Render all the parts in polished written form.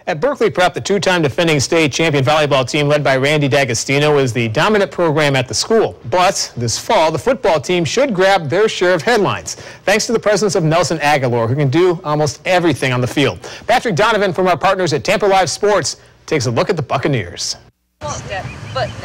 At Berkeley Prep, the two-time defending state champion volleyball team led by Randy D'Agostino is the dominant program at the school. But this fall, the football team should grab their share of headlines, thanks to the presence of Nelson Aguilar, who can do almost everything on the field. Patrick Donovan from our partners at Tampa Live Sports takes a look at the Buccaneers.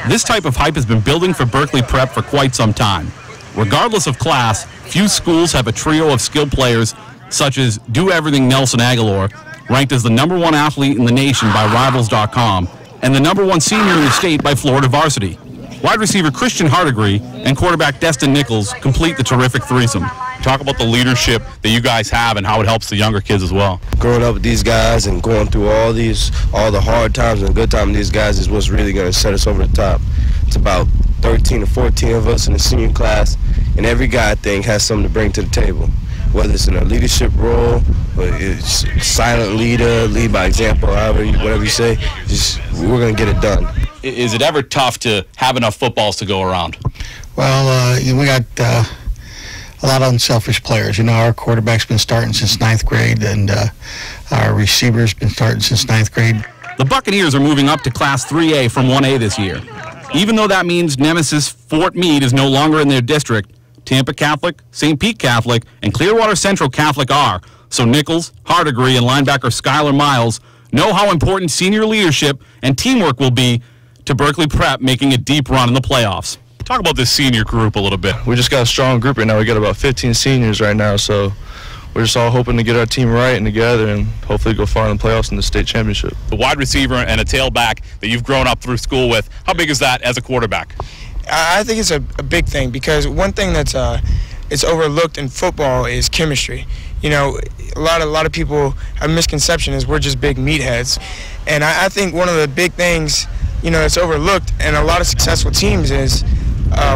This type of hype has been building for Berkeley Prep for quite some time. Regardless of class, few schools have a trio of skilled players such as Do Everything Nelson Aguilar, ranked as the #1 athlete in the nation by Rivals.com, and the #1 senior in the state by Florida Varsity. Wide receiver Christian Hardegree and quarterback Destin Nichols complete the terrific threesome. Talk about the leadership that you guys have and how it helps the younger kids as well. Growing up with these guys and going through all the hard times and good times with these guys is what's really going to set us over the top. It's about 13 or 14 of us in the senior class, and every guy, I think, has something to bring to the table. Whether it's in a leadership role, or it's silent leader, lead by example, whatever you say, we're going to get it done. Is it ever tough to have enough footballs to go around? Well, we got a lot of unselfish players. You know, our quarterback's been starting since 9th grade, and our receiver's been starting since 9th grade. The Buccaneers are moving up to Class 3A from 1A this year. Even though that means Nemesis Fort Meade is no longer in their district, Tampa Catholic, St. Pete Catholic, and Clearwater Central Catholic are. So Nichols, Hardegree, and linebacker Skylar Miles know how important senior leadership and teamwork will be to Berkeley Prep making a deep run in the playoffs. Talk about this senior group a little bit. We just got a strong group right now. We got about 15 seniors right now, so we're just all hoping to get our team right and together and hopefully go far in the playoffs in the state championship. The wide receiver and a tailback that you've grown up through school with, how big is that as a quarterback? I think it's a big thing, because one thing that's it's overlooked in football is chemistry. You know, a lot of people have a misconception is we're just big meatheads, and I think one of the big things, you know, that's overlooked in a lot of successful teams is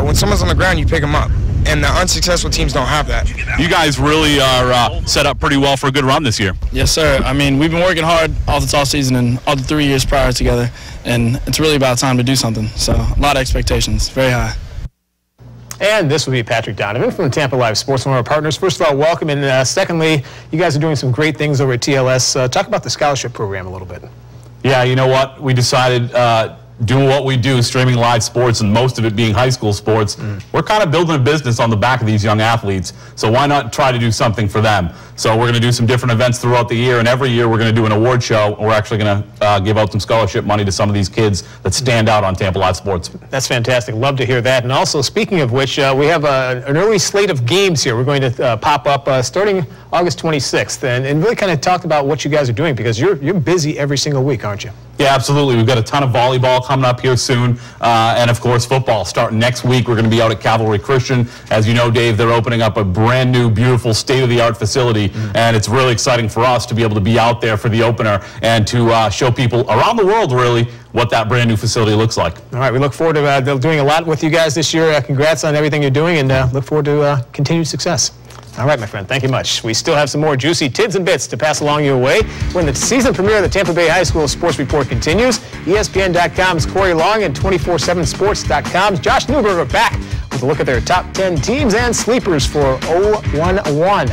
when someone's on the ground, you pick them up, and the unsuccessful teams don't have that. You guys really are set up pretty well for a good run this year. Yes, sir. I mean, we've been working hard all this offseason and all the 3 years prior together, and it's really about time to do something. So a lot of expectations, very high. And this will be Patrick Donovan from Tampa Live Sports, one of our partners. First of all, welcome, and secondly, you guys are doing some great things over at TLS. Talk about the scholarship program a little bit. Yeah, you know what? We decided doing what we do, streaming live sports, and most of it being high school sports, we're kind of building a business on the back of these young athletes, so why not try to do something for them? So we're going to do some different events throughout the year, and every year we're going to do an award show. We're actually going to give out some scholarship money to some of these kids that stand out on Tampa Live Sports. That's fantastic. Love to hear that. And also, speaking of which, we have an early slate of games here. We're going to pop up starting August 26th, and really kind of talk about what you guys are doing, because you're busy every single week, aren't you? Yeah, absolutely. We've got a ton of volleyball coming up here soon, and of course football starting next week. We're going to be out at Cavalry Christian. As you know, Dave, they're opening up a brand new, beautiful, state-of-the-art facility, and it's really exciting for us to be able to be out there for the opener and to show people around the world, really, what that brand new facility looks like. All right, we look forward to doing a lot with you guys this year. Congrats on everything you're doing, and look forward to continued success. All right, my friend, thank you much. We still have some more juicy tidbits and bits to pass along your way when the season premiere of the Tampa Bay High School Sports Report continues. ESPN.com's Corey Long and 247sports.com's Josh Newberg are back with a look at their top 10 teams and sleepers for 0-1-1.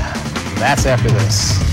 That's after this.